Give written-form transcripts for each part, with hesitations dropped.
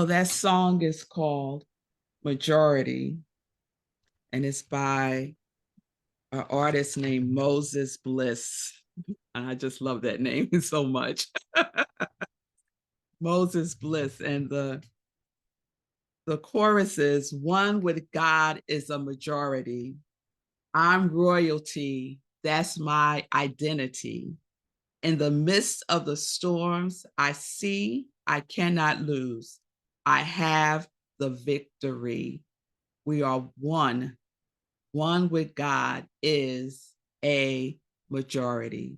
So that song is called Majority, and it's by an artist named Moses Bliss. I just love that name so much. Moses Bliss. And the chorus is, one with God is a majority. I'm royalty. That's my identity. In the midst of the storms I see, I cannot lose. I have the victory. We are one. One with God is a majority.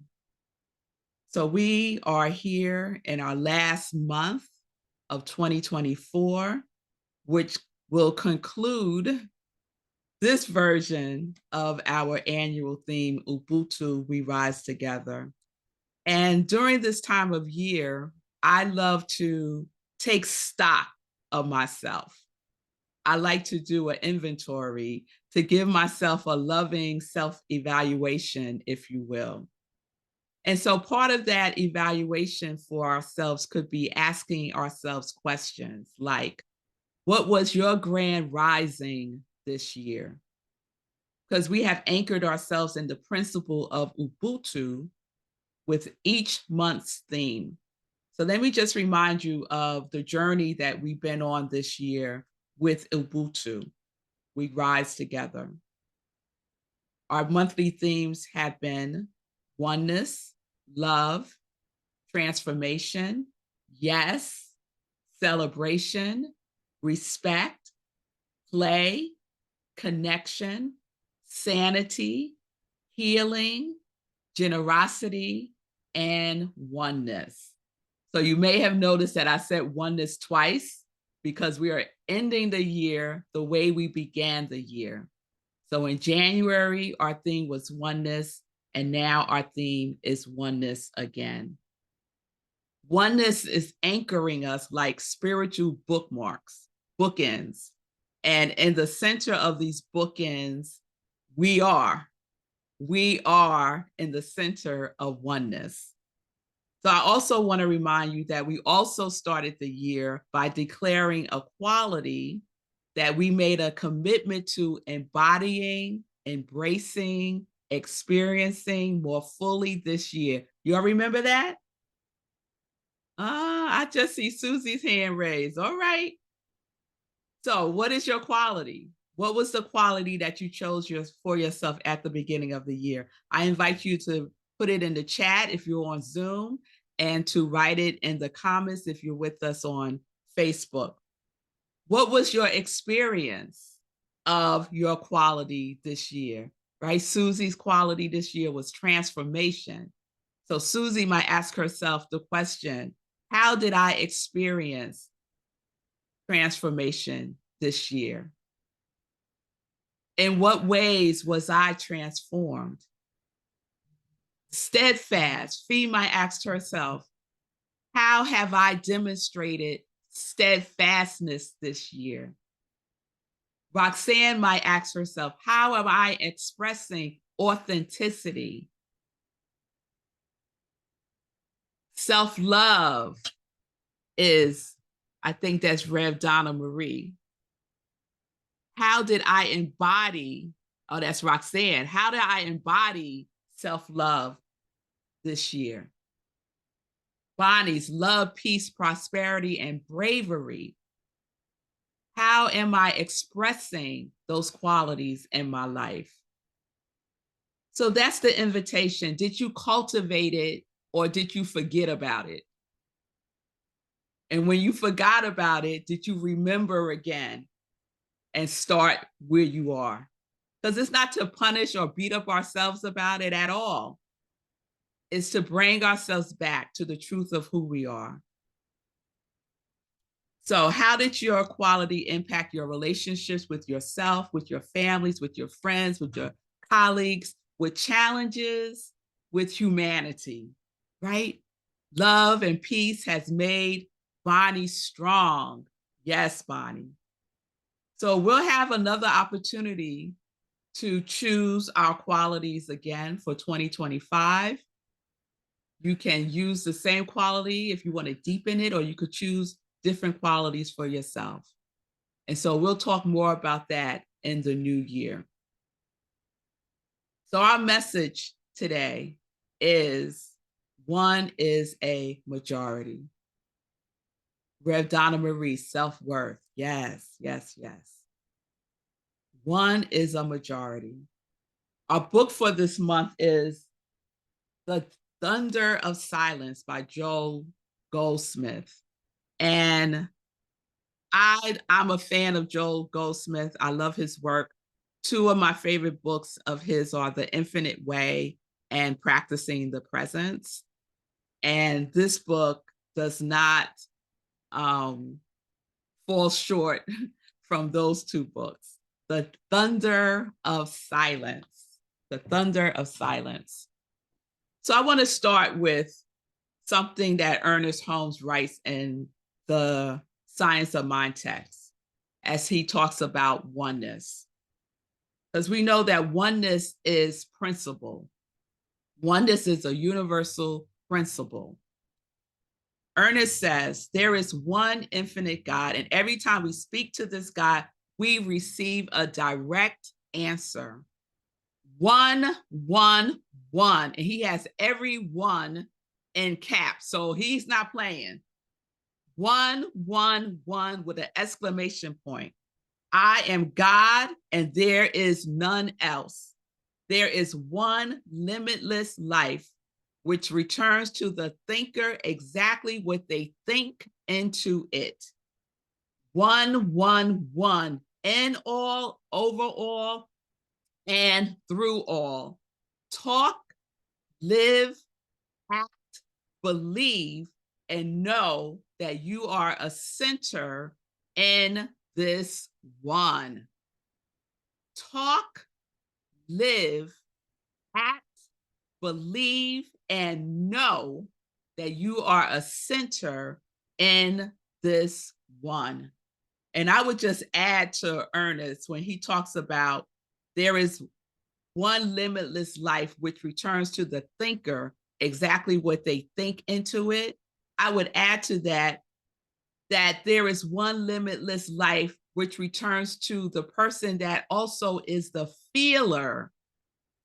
So we are here in our last month of 2024, which will conclude this version of our annual theme, Ubuntu, We Rise Together. And during this time of year, I love to take stock of myself. I like to do an inventory to give myself a loving self-evaluation, if you will. And so part of that evaluation for ourselves could be asking ourselves questions like, what was your grand rising this year? Because we have anchored ourselves in the principle of Ubuntu with each month's theme. So let me just remind you of the journey that we've been on this year with Ubuntu. We rise together. Our monthly themes have been oneness, love, transformation, yes, celebration, respect, play, connection, sanity, healing, generosity, and oneness. So you may have noticed that I said oneness twice because we are ending the year the way we began the year. So in January, our theme was oneness, and now our theme is oneness again. Oneness is anchoring us like spiritual bookmarks, bookends. And in the center of these bookends, we are in the center of oneness. So I also want to remind you that we also started the year by declaring a quality that we made a commitment to embodying, embracing, experiencing more fully this year. You all remember that? I just see Susie's hand raised. All right. So what is your quality? What was the quality that you chose for yourself at the beginning of the year? I invite you to put it in the chat if you're on Zoom and to write it in the comments if you're with us on Facebook. What was your experience of your quality this year, right? Susie's quality this year was transformation. So Susie might ask herself the question, how did I experience transformation this year? In what ways was I transformed? Steadfast, Fee might ask herself, how have I demonstrated steadfastness this year? Roxanne might ask herself, how am I expressing authenticity? Self-love is, I think that's Rev Donna Marie. How did I embody, oh, that's Roxanne. How did I embody self-love this year? Bonnie's love, peace, prosperity, and bravery. How am I expressing those qualities in my life? So that's the invitation. Did you cultivate it or did you forget about it? And when you forgot about it, did you remember again and start where you are? Because it's not to punish or beat up ourselves about it at all. It's to bring ourselves back to the truth of who we are. So how did your quality impact your relationships with yourself, with your families, with your friends, with your colleagues, with challenges, with humanity, right? Love and peace has made Bonnie strong. Yes, Bonnie. So we'll have another opportunity to choose our qualities again for 2025. You can use the same quality if you want to deepen it, or you could choose different qualities for yourself. And so we'll talk more about that in the new year. So our message today is one is a majority. Rev Donna Marie, self-worth. Yes, yes, yes. One is a majority. Our book for this month is The Thunder of Silence by Joel Goldsmith. And I'm a fan of Joel Goldsmith. I love his work. Two of my favorite books of his are The Infinite Way and Practicing the Presence. And this book does not fall short from those two books. The Thunder of Silence. The Thunder of Silence. So I want to start with something that Ernest Holmes writes in the Science of Mind text as he talks about oneness. Because we know that oneness is principle. Oneness is a universal principle. Ernest says there is one infinite God, and every time we speak to this God, we receive a direct answer. One, one, one. And he has every one in caps, so he's not playing. One, one, one with an exclamation point. I am God, and there is none else. There is one limitless life which returns to the thinker exactly what they think into it. One, one, one, in all, over all, and through all. Talk, live, act, believe, and know that you are a center in this one. Talk, live, act, believe, and know that you are a center in this one. And I would just add to Ernest when he talks about there is one limitless life which returns to the thinker exactly what they think into it. I would add to that there is one limitless life which returns to the person that also is the feeler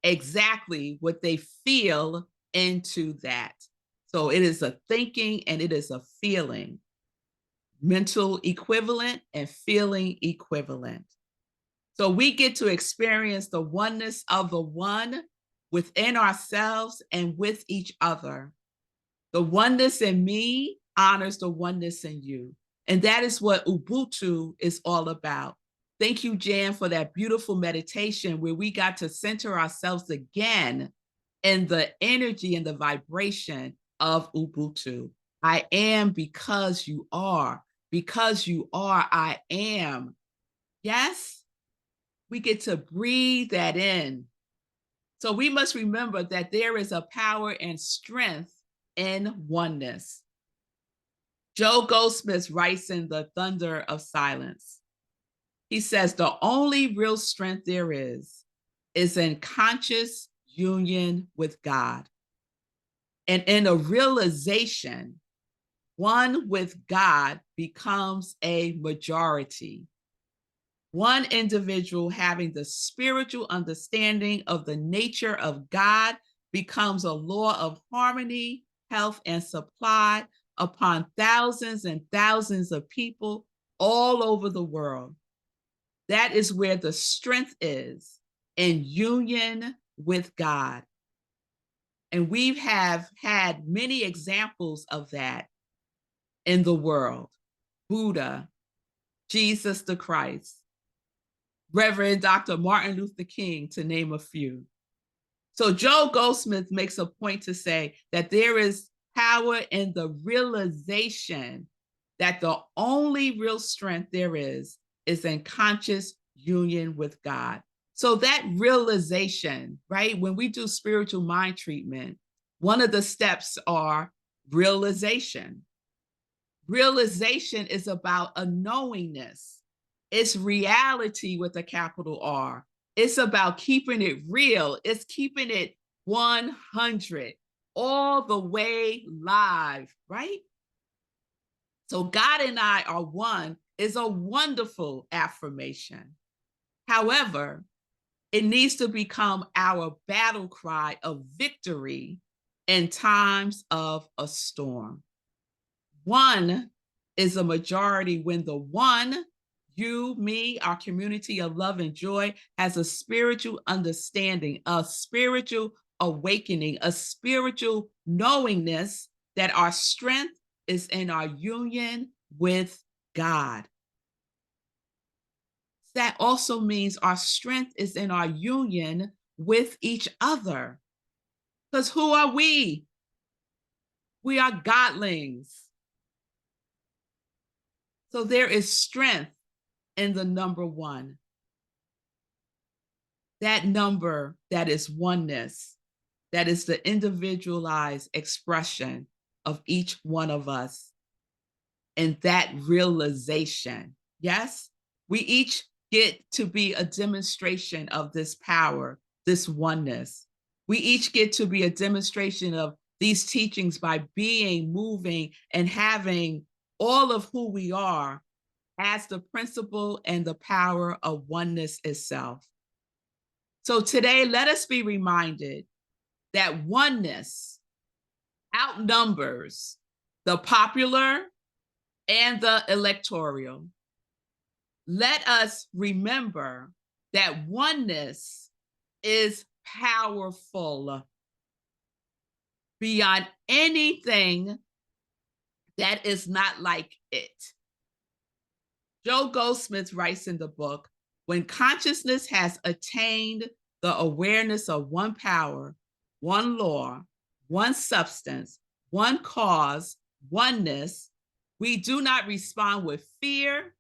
exactly what they feel into that. So it is a thinking and it is a feeling. Mental equivalent and feeling equivalent. So we get to experience the oneness of the one within ourselves and with each other. The oneness in me honors the oneness in you. And that is what Ubuntu is all about. Thank you, Jan, for that beautiful meditation where we got to center ourselves again in the energy and the vibration of Ubuntu. I am because you are. Because you are, I am. Yes, we get to breathe that in. So we must remember that there is a power and strength in oneness. Joe Goldsmith writes in The Thunder of Silence. He says, the only real strength there is in conscious union with God. And in a realization, one with God becomes a majority. One individual having the spiritual understanding of the nature of God becomes a law of harmony, health, and supply upon thousands and thousands of people all over the world. That is where the strength is, in union with God. And we have had many examples of that in the world. Buddha, Jesus the Christ, Reverend Dr. Martin Luther King, to name a few. So Joe Goldsmith makes a point to say that there is power in the realization that the only real strength there is in conscious union with God. So that realization, right? When we do spiritual mind treatment, one of the steps are realization. Realization is about a knowingness. It's reality with a capital R. It's about keeping it real. It's keeping it 100 all the way live, right? So God and I are one is a wonderful affirmation. However, it needs to become our battle cry of victory in times of a storm. One is a majority when the one, you, me, our community of love and joy, has a spiritual understanding, a spiritual awakening, a spiritual knowingness that our strength is in our union with God. That also means our strength is in our union with each other. Because who are we? We are godlings. So there is strength in the number one. That number that is oneness, that is the individualized expression of each one of us. And that realization, yes, we each get to be a demonstration of this power, this oneness. We each get to be a demonstration of these teachings by being, moving, and having all of who we are as the principle and the power of oneness itself. So today, let us be reminded that oneness outnumbers the popular and the electoral. Let us remember that oneness is powerful beyond anything that is not like it. Joe Goldsmith writes in the book, when consciousness has attained the awareness of one power, one law, one substance, one cause, oneness, we do not respond with fear,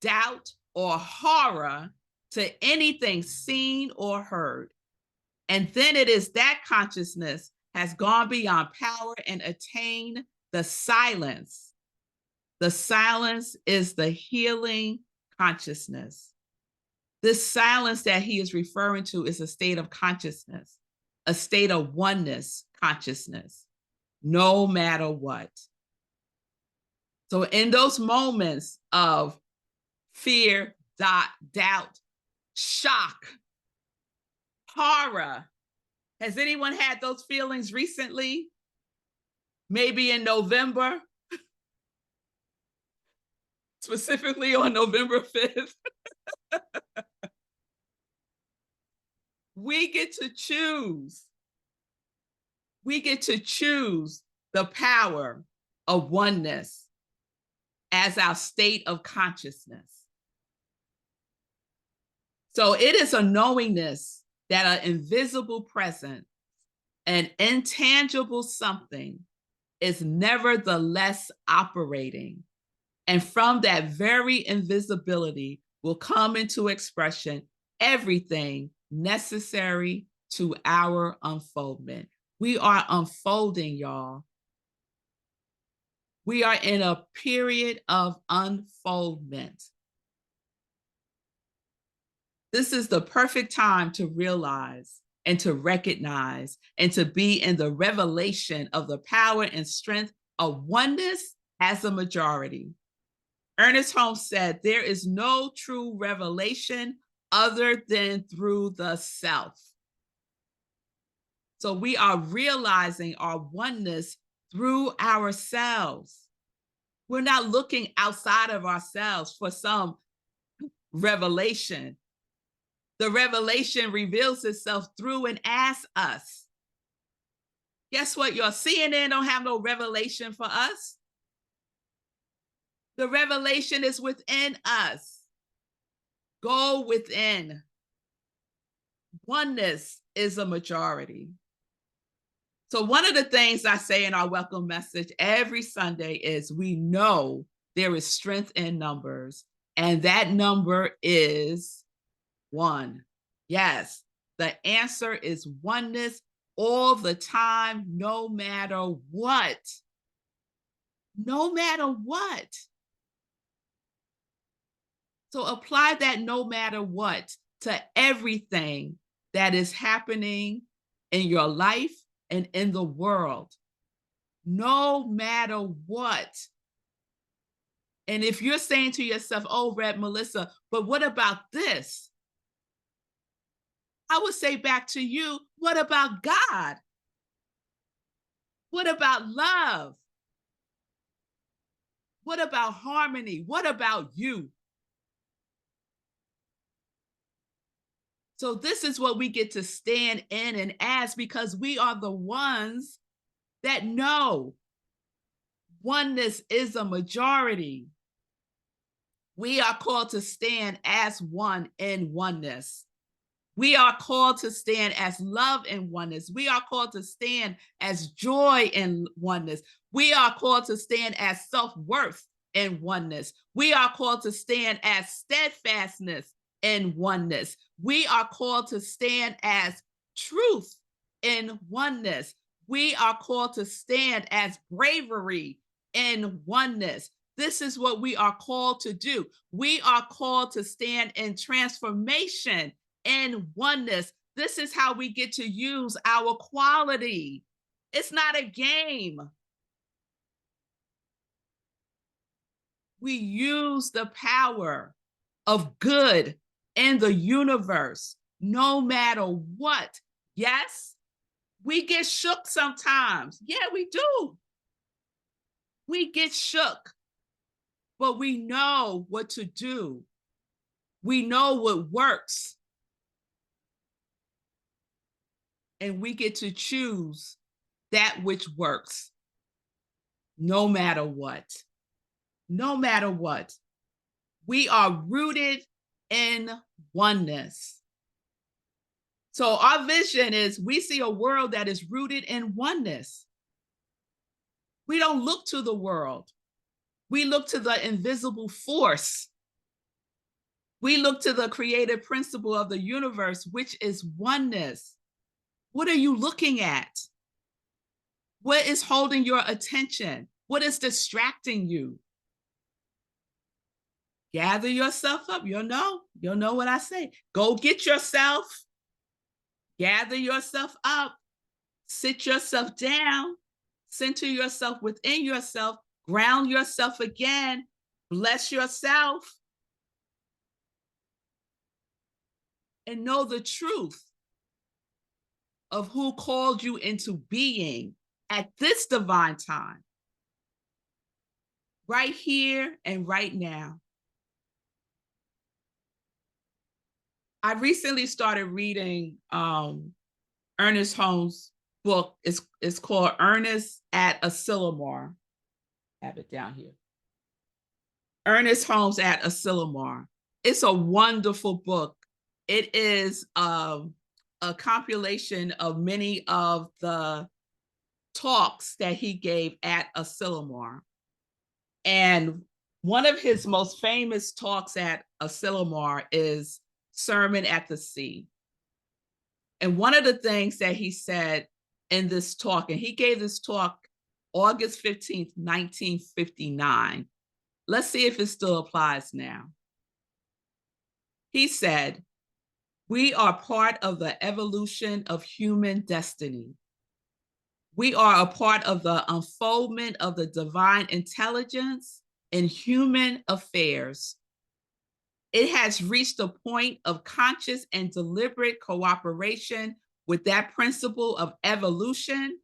doubt, or horror to anything seen or heard. And then it is that consciousness has gone beyond power and attained the silence. The silence is the healing consciousness. This silence that he is referring to is a state of consciousness, a state of oneness consciousness, no matter what. So in those moments of fear, doubt, shock, horror, has anyone had those feelings recently? Maybe in November, specifically on November 5th. We get to choose. We get to choose the power of oneness as our state of consciousness. So it is a knowingness that an invisible presence, an intangible something is nevertheless operating. And from that very invisibility will come into expression everything necessary to our unfoldment. We are unfolding, y'all. We are in a period of unfoldment. This is the perfect time to realize and to recognize and to be in the revelation of the power and strength of oneness as a majority. Ernest Holmes said, there is no true revelation other than through the self. So we are realizing our oneness through ourselves. We're not looking outside of ourselves for some revelation. The revelation reveals itself through and as us. Guess what? Your CNN don't have no revelation for us. The revelation is within us. Go within. Oneness is a majority. So one of the things I say in our welcome message every Sunday is we know there is strength in numbers, and that number is one. Yes, the answer is oneness all the time, no matter what. No matter what. So apply that no matter what to everything that is happening in your life and in the world. No matter what. And if you're saying to yourself, oh, Red Melissa, but what about this? I would say back to you, what about God? What about love? What about harmony? What about you? So this is what we get to stand in and ask, because we are the ones that know oneness is a majority. We are called to stand as one in oneness. We are called to stand as love in oneness. We are called to stand as joy in oneness. We are called to stand as self-worth in oneness. We are called to stand as steadfastness in oneness. We are called to stand as truth in oneness. We are called to stand as bravery in oneness. This is what we are called to do. We are called to stand in transformation and oneness. This is how we get to use our quality. It's not a game. We use the power of good in the universe, no matter what. Yes, we get shook sometimes. Yeah, we do. We get shook, but we know what to do. We know what works. And we get to choose that which works, no matter what. No matter what. We are rooted in oneness. So our vision is we see a world that is rooted in oneness. We don't look to the world. We look to the invisible force. We look to the creative principle of the universe, which is oneness. What are you looking at? What is holding your attention? What is distracting you? Gather yourself up. You'll know what I say. Go get yourself, gather yourself up, sit yourself down, center yourself within yourself, ground yourself again, bless yourself, and know the truth of who called you into being at this divine time, right here and right now. I recently started reading Ernest Holmes' book. It's called Ernest at Asilomar. I have it down here. Ernest Holmes at Asilomar. It's a wonderful book. It is a compilation of many of the talks that he gave at Asilomar. And one of his most famous talks at Asilomar is Sermon at the Sea. And one of the things that he said in this talk, and he gave this talk August 15th, 1959. Let's see if it still applies now. He said, "We are part of the evolution of human destiny. We are a part of the unfoldment of the divine intelligence in human affairs. It has reached a point of conscious and deliberate cooperation with that principle of evolution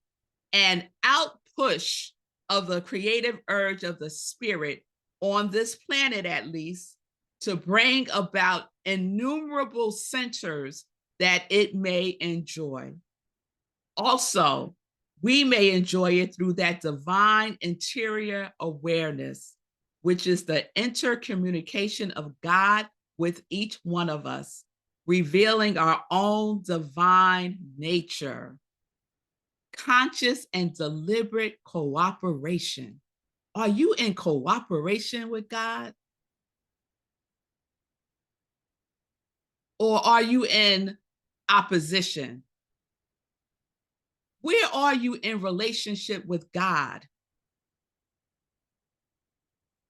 and outpush of the creative urge of the spirit on this planet, at least, to bring about innumerable centers that it may enjoy. Also, we may enjoy it through that divine interior awareness, which is the intercommunication of God with each one of us, revealing our own divine nature. Conscious and deliberate cooperation. Are you in cooperation with God? Or are you in opposition? Where are you in relationship with God?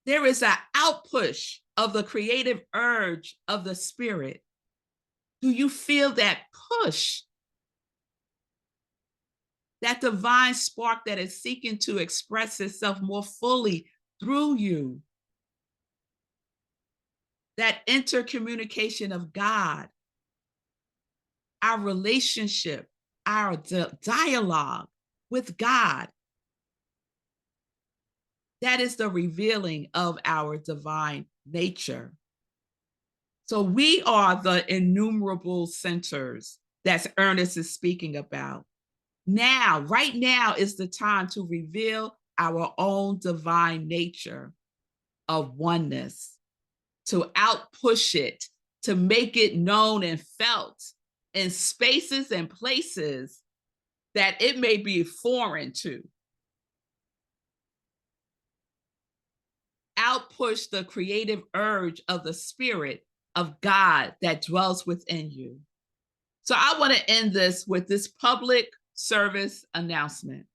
There is an outpush of the creative urge of the spirit. Do you feel that push? That divine spark that is seeking to express itself more fully through you? that intercommunication of God, our relationship, our dialogue with God. That is the revealing of our divine nature. So we are the innumerable centers that Ernest is speaking about. Now, right now is the time to reveal our own divine nature of oneness, to outpush it, to make it known and felt in spaces and places that it may be foreign to. Outpush the creative urge of the Spirit of God that dwells within you. So I want to end this with this public service announcement.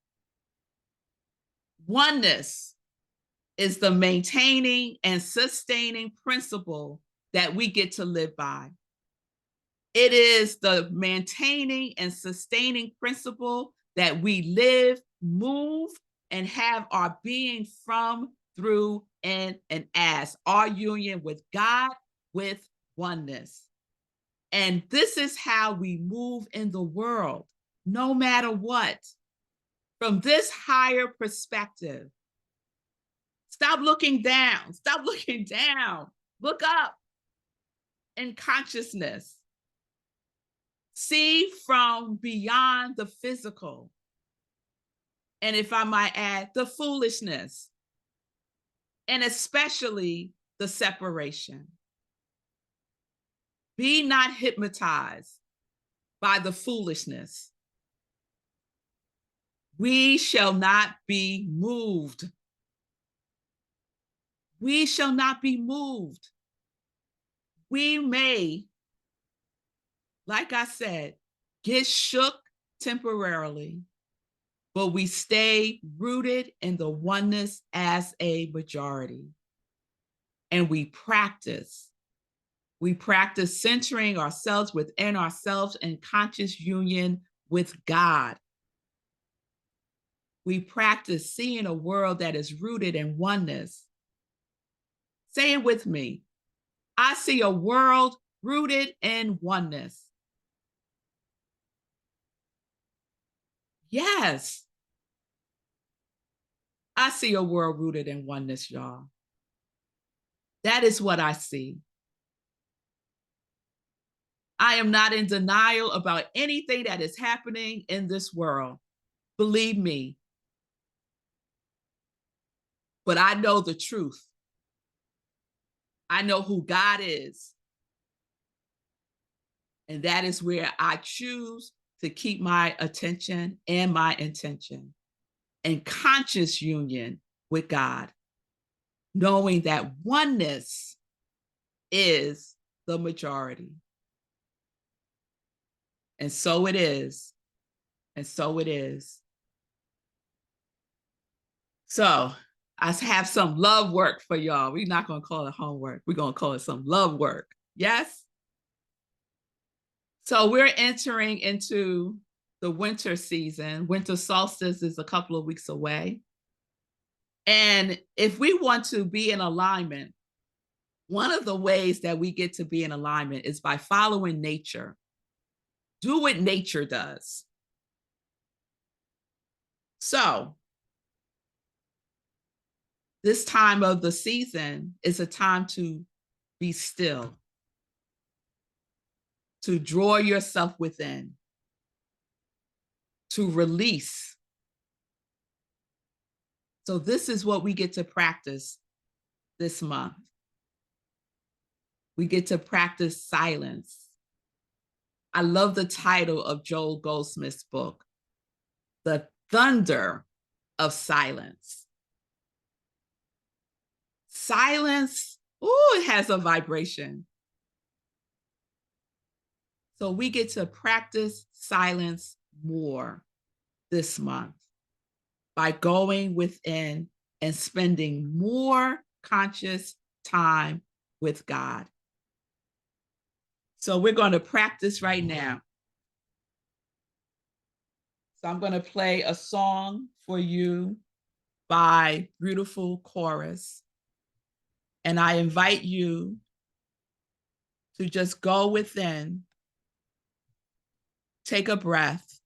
Oneness is the maintaining and sustaining principle that we get to live by. It is the maintaining and sustaining principle that we live, move, and have our being from, through, and as our union with God, with oneness. And this is how we move in the world, no matter what. From this higher perspective, stop looking down. Stop looking down. Look up in consciousness. See from beyond the physical. And if I might add, the foolishness. And especially the separation. Be not hypnotized by the foolishness. We shall not be moved. We shall not be moved. We may, like I said, get shook temporarily, but we stay rooted in the oneness as a majority. And we practice centering ourselves within ourselves in conscious union with God. We practice seeing a world that is rooted in oneness. Say it with me. I see a world rooted in oneness. Yes. I see a world rooted in oneness, y'all. That is what I see. I am not in denial about anything that is happening in this world. Believe me. But I know the truth. I know who God is. And that is where I choose to keep my attention and my intention in conscious union with God, knowing that oneness is the majority. And so it is. And so it is. So I have some love work for y'all. We're not going to call it homework. We're going to call it some love work. Yes? So we're entering into the winter season. Winter solstice is a couple of weeks away. And if we want to be in alignment, one of the ways that we get to be in alignment is by following nature. Do what nature does. So this time of the season is a time to be still, to draw yourself within, to release. So this is what we get to practice this month. We get to practice silence. I love the title of Joel Goldsmith's book, The Thunder of Silence. Silence, it has a vibration. So we get to practice silence more this month by going within and spending more conscious time with God. So we're going to practice right now. So I'm going to play a song for you by Beautiful Chorus. And I invite you to just go within, take a breath,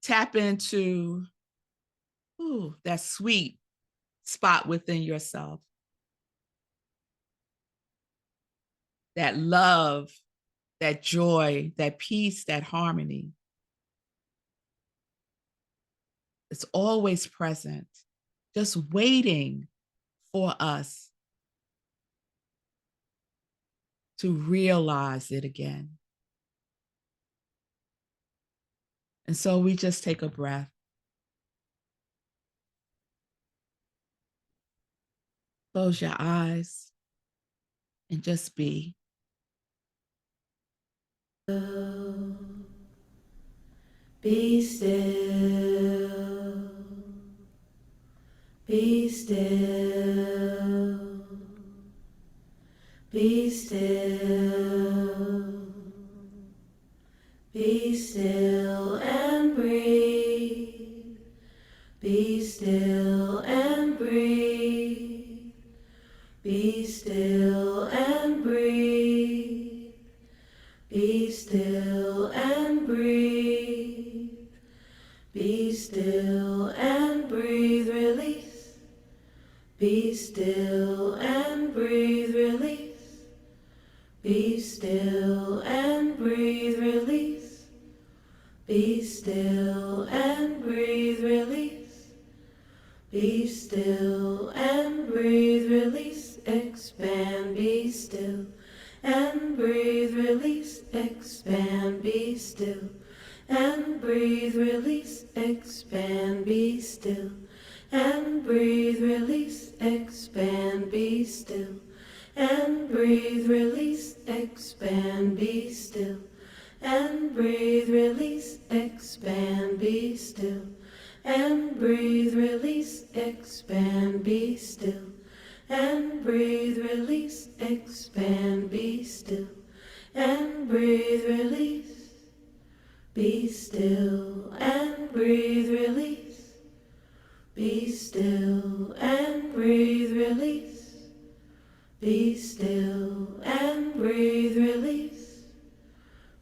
tap into that sweet spot within yourself, that love, that joy, that peace, that harmony. It's always present, just waiting for us to realize it again. And so we just take a breath. Close your eyes and just be. Be still. Be still. Be still. Be still and breathe. Be still and breathe. Be still and breathe. Be still and breathe. Be still and breathe, release. Be still and breathe, release. Be still and breathe, release. Be still and breathe, release. Be still and breathe, release, expand, be still and breathe, release, expand, be still and breathe, release, expand, be still and breathe, release, expand, be still and breathe, release, expand, be still and breathe, release, expand, be still and breathe, release, expand, be still and breathe, release, expand, be still and breathe, release. Be still and breathe, release. Be still and breathe, release. Be still and breathe, release.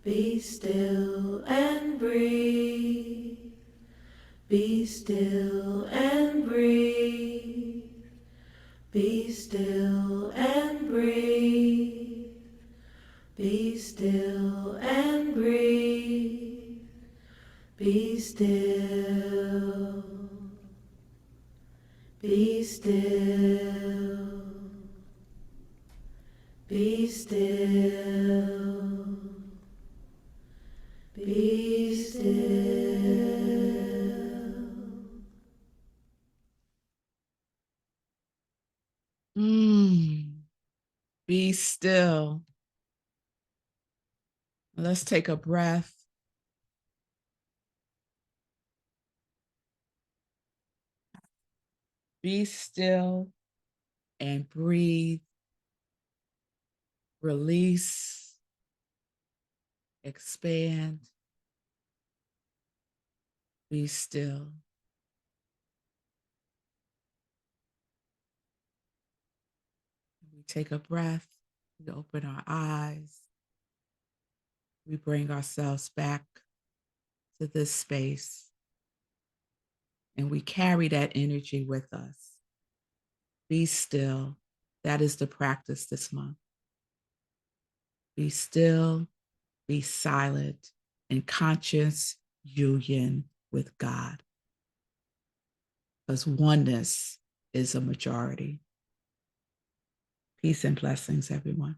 Be still and breathe. Be still and breathe. Be still and breathe. Be still and breathe. Be still. Be still. Be still. Be still. Be still. Let's take a breath. Be still and breathe. Release. Expand. Be still. We take a breath. We open our eyes. We bring ourselves back to this space. And we carry that energy with us. Be still. That is the practice this month. Be still, be silent, in conscious union with God. Because oneness is a majority. Peace and blessings, everyone.